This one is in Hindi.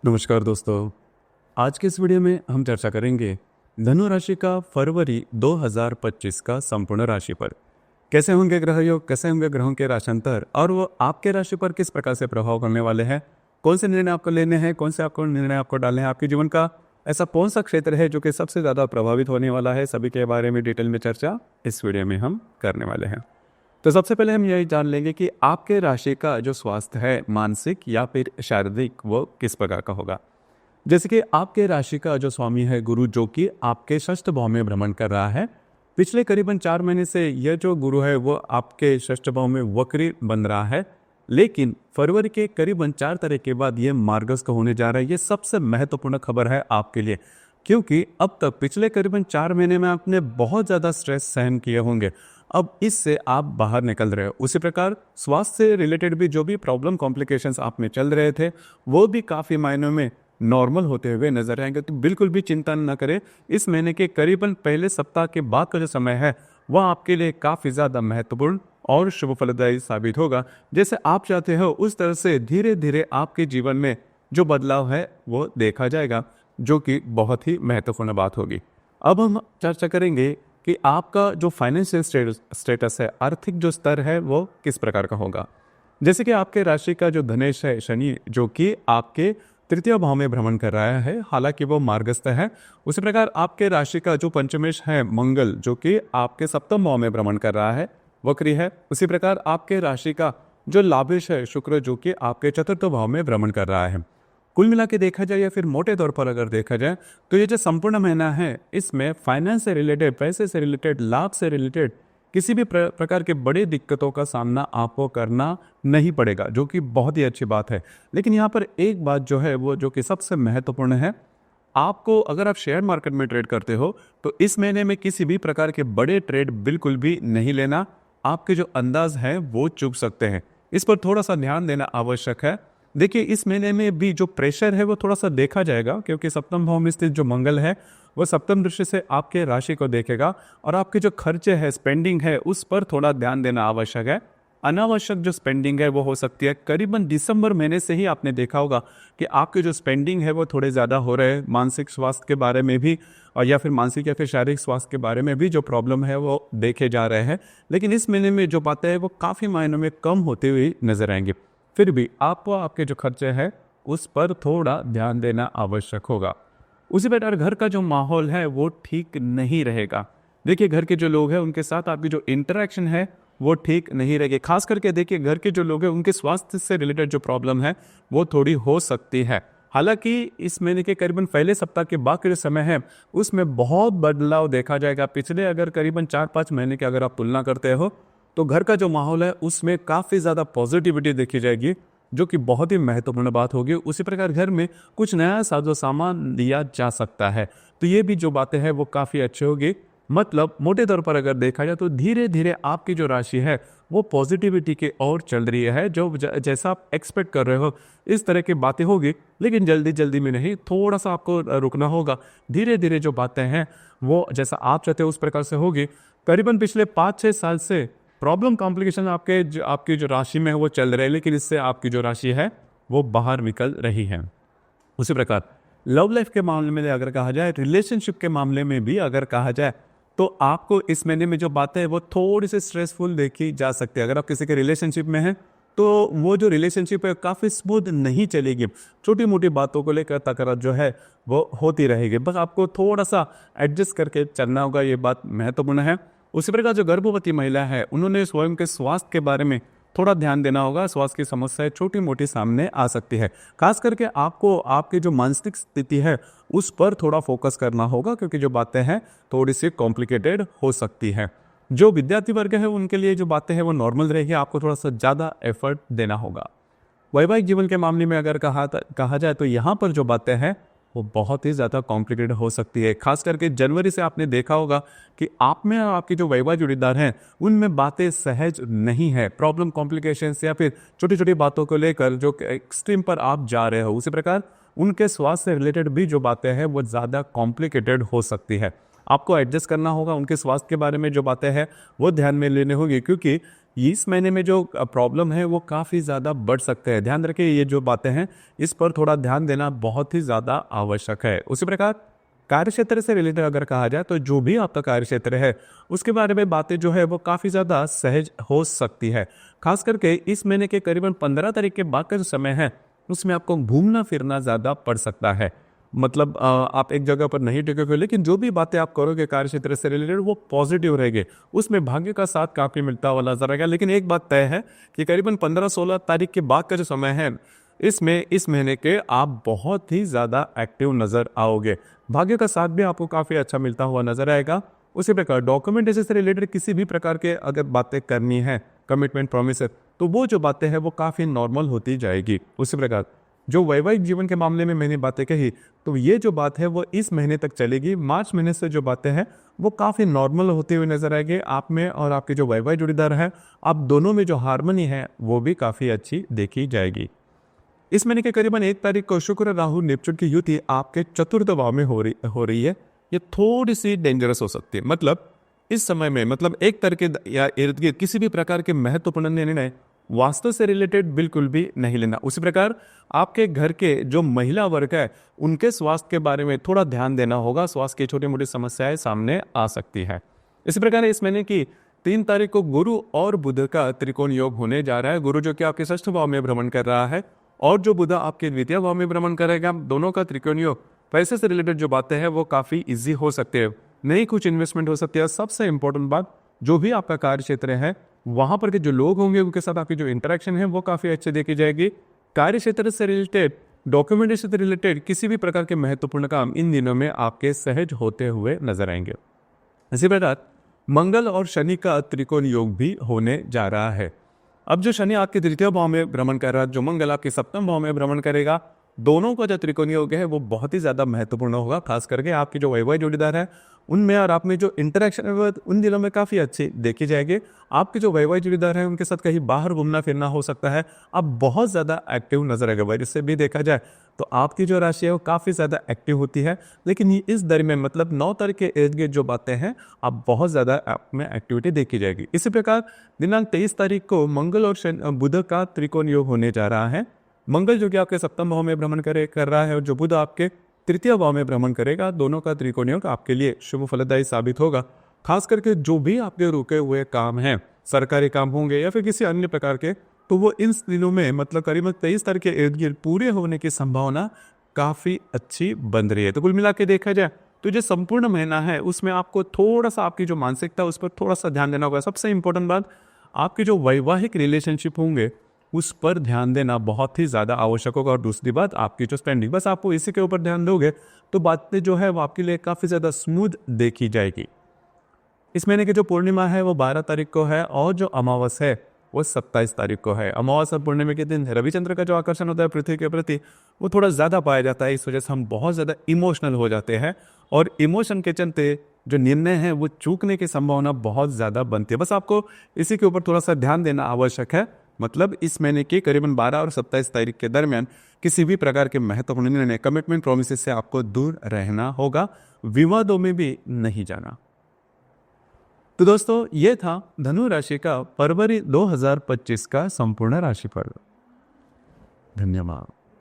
नमस्कार दोस्तों। आज के इस वीडियो में हम चर्चा करेंगे धनु राशि का फरवरी 2025 का संपूर्ण राशि पर। कैसे होंगे ग्रह योग, कैसे होंगे ग्रहों के राशांतर और वो आपके राशि पर किस प्रकार से प्रभाव करने वाले हैं, कौन से निर्णय आपको लेने हैं, कौन से आपको निर्णय आपको डालने हैं, आपके जीवन का ऐसा कौन सा क्षेत्र है जो कि सबसे ज़्यादा प्रभावित होने वाला है, सभी के बारे में डिटेल में चर्चा इस वीडियो में हम करने वाले हैं। तो सबसे पहले हम यही जान लेंगे कि आपके राशि का जो स्वास्थ्य है, मानसिक या फिर शारीरिक, वो किस प्रकार का होगा। जैसे कि आपके राशि का जो स्वामी है गुरु, जो कि आपके षष्ठ भाव में भ्रमण कर रहा है। पिछले करीबन 4 महीने से यह जो गुरु है वो आपके षष्ठ भाव में वक्री बन रहा है, लेकिन फरवरी के करीबन 4 तारीख के बाद ये मार्गस्थ होने जा रहा है। ये सबसे महत्वपूर्ण खबर है आपके लिए, क्योंकि अब तक पिछले करीबन 4 महीने में आपने बहुत ज़्यादा स्ट्रेस सहन किए होंगे। अब इससे आप बाहर निकल रहे हो। उसी प्रकार स्वास्थ्य से रिलेटेड भी जो भी प्रॉब्लम कॉम्प्लिकेशंस आप में चल रहे थे वो भी काफ़ी मायनों में नॉर्मल होते हुए नजर आएंगे। तो बिल्कुल भी चिंता न करें। इस महीने के करीबन पहले सप्ताह के बाद का जो समय है वह आपके लिए काफ़ी ज़्यादा महत्वपूर्ण और शुभ फलदायी साबित होगा। जैसे आप चाहते हो उस तरह से धीरे धीरे आपके जीवन में जो बदलाव है वो देखा जाएगा, जो कि बहुत ही महत्वपूर्ण बात होगी। अब हम चर्चा करेंगे कि आपका जो फाइनेंशियल स्टेटस है, आर्थिक जो स्तर है, वो किस प्रकार का होगा। जैसे कि आपके राशि का जो धनेश है शनि, जो कि आपके तृतीय भाव में भ्रमण कर रहा है, हालांकि वो मार्गस्थ है। उसी प्रकार आपके राशि का जो पंचमेश है मंगल, जो कि आपके सप्तम भाव में भ्रमण कर रहा है, वक्री है। उसी प्रकार आपके राशि का जो लाभेश है शुक्र, जो कि आपके चतुर्थ भाव में भ्रमण कर रहा है। कुल मिला के देखा जाए या फिर मोटे तौर पर अगर देखा जाए तो ये जो संपूर्ण महीना है इसमें फाइनेंस से रिलेटेड, पैसे से रिलेटेड, लाभ से रिलेटेड किसी भी प्रकार के बड़े दिक्कतों का सामना आपको करना नहीं पड़ेगा, जो कि बहुत ही अच्छी बात है। लेकिन यहाँ पर एक बात जो है वो जो कि सबसे महत्वपूर्ण है, आपको अगर आप शेयर मार्केट में ट्रेड करते हो तो इस महीने में किसी भी प्रकार के बड़े ट्रेड बिल्कुल भी नहीं लेना। आपके जो अंदाज हैं वो चूक सकते हैं, इस पर थोड़ा सा ध्यान देना आवश्यक है। देखिए इस महीने में भी जो प्रेशर है वो थोड़ा सा देखा जाएगा, क्योंकि सप्तम भाव में स्थित जो मंगल है वो सप्तम दृष्टि से आपके राशि को देखेगा और आपके जो खर्चे है, स्पेंडिंग है, उस पर थोड़ा ध्यान देना आवश्यक है। अनावश्यक जो स्पेंडिंग है वो हो सकती है। करीबन दिसंबर महीने से ही आपने देखा होगा कि आपके जो स्पेंडिंग है वो थोड़े ज़्यादा हो रहे हैं। मानसिक स्वास्थ्य के बारे में भी और या फिर मानसिक या फिर शारीरिक स्वास्थ्य के बारे में भी जो प्रॉब्लम है वो देखे जा रहे हैं। लेकिन इस महीने में जो बातें हैं वो काफ़ी मायनों में कम होते हुए नजर आएंगे। फिर भी आपको आपके जो खर्चे हैं उस पर थोड़ा ध्यान देना आवश्यक होगा। उसी प्रकार घर का जो माहौल है वो ठीक नहीं रहेगा। देखिए घर के जो लोग हैं उनके साथ आपकी जो इंटरेक्शन है वो ठीक नहीं रहेगी। खास करके देखिए घर के जो लोग हैं उनके स्वास्थ्य से रिलेटेड जो प्रॉब्लम है वो थोड़ी हो सकती है। हालांकि इस महीने के करीबन पहले सप्ताह के बाद का जो समय है उसमें बहुत बदलाव देखा जाएगा। पिछले अगर करीबन 4-5 महीने की अगर आप तुलना करते हो तो घर का जो माहौल है उसमें काफ़ी ज़्यादा पॉजिटिविटी देखी जाएगी, जो कि बहुत ही महत्वपूर्ण बात होगी। उसी प्रकार घर में कुछ नया साजो सामान लिया जा सकता है, तो ये भी जो बातें हैं वो काफ़ी अच्छी होगी। मतलब मोटे तौर पर अगर देखा जाए तो धीरे धीरे आपकी जो राशि है वो पॉजिटिविटी की ओर चल रही है। जो जैसा आप एक्सपेक्ट कर रहे हो इस तरह की बातें होगी, लेकिन जल्दी जल्दी में नहीं, थोड़ा सा आपको रुकना होगा। धीरे धीरे जो बातें हैं वो जैसा आप चाहते हो उस प्रकार से होगी। करीबन पिछले 5-6 साल से प्रॉब्लम कॉम्प्लिकेशन आपकी जो राशि में है वो चल रहे हैं, लेकिन इससे आपकी जो राशि है वो बाहर निकल रही है। उसी प्रकार लव लाइफ के मामले में अगर कहा जाए, रिलेशनशिप के मामले में भी अगर कहा जाए तो आपको इस महीने में जो बातें हैं वो थोड़ी सी स्ट्रेसफुल देखी जा सकती है। अगर आप किसी के रिलेशनशिप में हैं तो वो जो रिलेशनशिप है काफ़ी स्मूथ नहीं चलेगी। छोटी मोटी बातों को लेकर तकरार जो है वो होती रहेगी। बस आपको थोड़ा सा एडजस्ट करके चलना होगा, ये बात महत्वपूर्ण है। उसी प्रकार जो गर्भवती महिला है उन्होंने स्वयं के स्वास्थ्य के बारे में थोड़ा ध्यान देना होगा। स्वास्थ्य की समस्याएं छोटी मोटी सामने आ सकती है। खास करके आपको आपकी जो मानसिक स्थिति है उस पर थोड़ा फोकस करना होगा, क्योंकि जो बातें हैं थोड़ी सी कॉम्प्लिकेटेड हो सकती है। जो विद्यार्थी वर्ग है उनके लिए जो बातें हैं वो नॉर्मल रहेगी, आपको थोड़ा सा ज़्यादा एफर्ट देना होगा। वैवाहिक जीवन के मामले में अगर कहा जाए तो यहाँ पर जो बातें हैं वो बहुत ही ज़्यादा कॉम्प्लिकेटेड हो सकती है। खास करके जनवरी से आपने देखा होगा कि आप में और आपके जो वैवाहिक जोड़ीदार हैं उनमें बातें सहज नहीं है। प्रॉब्लम कॉम्प्लिकेशंस या फिर छोटी छोटी बातों को लेकर जो एक्सट्रीम पर आप जा रहे हो, उसी प्रकार उनके स्वास्थ्य से रिलेटेड भी जो बातें हैं वो ज़्यादा कॉम्प्लिकेटेड हो सकती है। आपको एडजस्ट करना होगा। उनके स्वास्थ्य के बारे में जो बातें हैं वो ध्यान में लेने होगी, क्योंकि इस महीने में जो प्रॉब्लम है वो काफ़ी ज़्यादा बढ़ सकते हैं। ध्यान रखिए, ये जो बातें हैं इस पर थोड़ा ध्यान देना बहुत ही ज़्यादा आवश्यक है। उसी प्रकार कार्य क्षेत्र से रिलेटेड अगर कहा जाए तो जो भी आपका कार्य क्षेत्र है उसके बारे में बातें जो है वो काफ़ी ज़्यादा सहज हो सकती है। खास करके इस महीने के करीबन 15 तारीख के बाद का जो समय है उसमें आपको घूमना फिरना ज़्यादा पड़ सकता है। मतलब आप एक जगह पर नहीं टिकोगे, लेकिन जो भी बातें आप करोगे कार्य क्षेत्र से रिलेटेड वो पॉजिटिव रहेंगे। उसमें भाग्य का साथ काफ़ी मिलता हुआ नजर आएगा। लेकिन एक बात तय है कि करीबन 15-16 तारीख के बाद का जो समय है इसमें इस महीने के आप बहुत ही ज़्यादा एक्टिव नज़र आओगे। भाग्य का साथ भी आपको काफ़ी अच्छा मिलता हुआ नजर आएगा। उसी प्रकार डॉक्यूमेंटेशन से रिलेटेड किसी भी प्रकार के अगर बातें करनी है, कमिटमेंट प्रॉमिस है, तो वो जो बातें हैं वो काफ़ी नॉर्मल होती जाएगी। उसी प्रकार जो वैवाहिक जीवन के मामले में मैंने बातें कही तो ये जो बात है वो इस महीने तक चलेगी। मार्च महीने से जो बातें हैं वो काफ़ी नॉर्मल होती हुई नजर आएगी। आप में और आपके जो वैवाहिक जोड़ीदार है, आप दोनों में जो हार्मनी है वो भी काफ़ी अच्छी देखी जाएगी। इस महीने के करीबन 1 तारीख को शुक्र राहु नेपच्यून की युति आपके चतुर्थ भाव में हो रही है। ये थोड़ी सी डेंजरस हो सकती है। मतलब इस समय में, मतलब 1 तारीख के या इर्द गिर्द किसी भी प्रकार के महत्वपूर्ण निर्णय वास्तु से रिलेटेड बिल्कुल भी नहीं लेना। उसी प्रकार आपके घर के जो महिला वर्ग है उनके स्वास्थ्य के बारे में थोड़ा ध्यान देना होगा। स्वास्थ्य की छोटी मोटी समस्याएं सामने आ सकती है। इसी प्रकार इस महीने की 3 तारीख को गुरु और बुध का त्रिकोण योग होने जा रहा है। गुरु जो कि आपके षष्ठ भाव में भ्रमण कर रहा है और जो बुध आपके द्वितीय भाव में भ्रमण करेगा। दोनों का त्रिकोण योग पैसे से रिलेटेड जो बातें हैं वो काफी इजी हो सकते हैं। नई कुछ इन्वेस्टमेंट हो सकती है। सबसे इंपॉर्टेंट बात, जो भी आपका कार्य क्षेत्र है वहां पर के जो लोग होंगे उनके साथ आपकी जो इंटरेक्शन है वो काफी अच्छी देखी जाएगी। कार्य क्षेत्र से रिलेटेड, डॉक्यूमेंटेशन से रिलेटेड किसी भी प्रकार के महत्वपूर्ण काम इन दिनों में आपके सहज होते हुए नजर आएंगे। इसी प्रकार मंगल और शनि का त्रिकोण योग भी होने जा रहा है। अब जो शनि आपके तृतीय भाव में भ्रमण कर रहा है, जो मंगल आपके सप्तम भाव में भ्रमण करेगा, दोनों का जो त्रिकोण योग है वो बहुत ही ज्यादा महत्वपूर्ण होगा। खास करके आपकी जो वैवाहिक जोड़ीदार है उनमें और आप में जो इंटरेक्शन है वो उन दिनों में काफी अच्छी देखी जाएगी। आपके जो वैवाहिक जोड़ीदार है उनके साथ कहीं बाहर घूमना फिरना हो सकता है। आप बहुत ज्यादा एक्टिव नजर आएगा। वैसे इससे भी देखा जाए तो आपकी जो राशि है वो काफी ज्यादा एक्टिव होती है। लेकिन इस दरमियान मतलब 9 तारीख के इर्द गिर्द जो बातें हैं आप बहुत ज्यादा आप में एक्टिविटी देखी जाएगी। इसी प्रकार दिनांक 23 तारीख को मंगल और बुध का त्रिकोण योग होने जा रहा है। मंगल जो कि आपके सप्तम भाव में भ्रमण कर रहा है और जो बुध आपके तृतीय भाव में भ्रमण करेगा। दोनों का त्रिकोण योग आपके लिए शुभ फलदायी साबित होगा। खास करके जो भी आपके रुके हुए काम हैं, सरकारी काम होंगे या फिर किसी अन्य प्रकार के, तो वो इन दिनों में मतलब करीबन 23 तारीख के इर्द गिर्द पूरे होने की संभावना काफी अच्छी बन रही है। तो कुल मिला के देखा जाए तो जो संपूर्ण महीना है उसमें आपको थोड़ा सा आपकी जो मानसिकता उस पर थोड़ा सा ध्यान देना होगा। सबसे इंपॉर्टेंट बात, आपके जो वैवाहिक रिलेशनशिप होंगे उस पर ध्यान देना बहुत ही ज़्यादा आवश्यक होगा। और दूसरी बात, आपकी जो स्पेंडिंग, बस आपको इसी के ऊपर ध्यान दोगे तो बातें जो है वो आपके लिए काफ़ी ज़्यादा स्मूथ देखी जाएगी। इस महीने की जो पूर्णिमा है वो 12 तारीख को है और जो अमावस है वो 27 तारीख को है। अमावस और पूर्णिमा के दिन रविचंद्र का जो आकर्षण होता है पृथ्वी के प्रति वो थोड़ा ज़्यादा पाया जाता है। इस वजह से हम बहुत ज़्यादा इमोशनल हो जाते हैं और इमोशन के चलते जो निर्णय है वो चूकने की संभावना बहुत ज़्यादा बनती है। बस आपको इसी के ऊपर थोड़ा सा ध्यान देना आवश्यक है। मतलब इस महीने के करीबन 12 और 27 तारीख के दरमियान किसी भी प्रकार के महत्वपूर्ण निर्णय, कमिटमेंट, प्रोमिस से आपको दूर रहना होगा। विवादों में भी नहीं जाना। तो दोस्तों ये था धनु राशि का फरवरी 2025 का संपूर्ण राशिफल। धन्यवाद।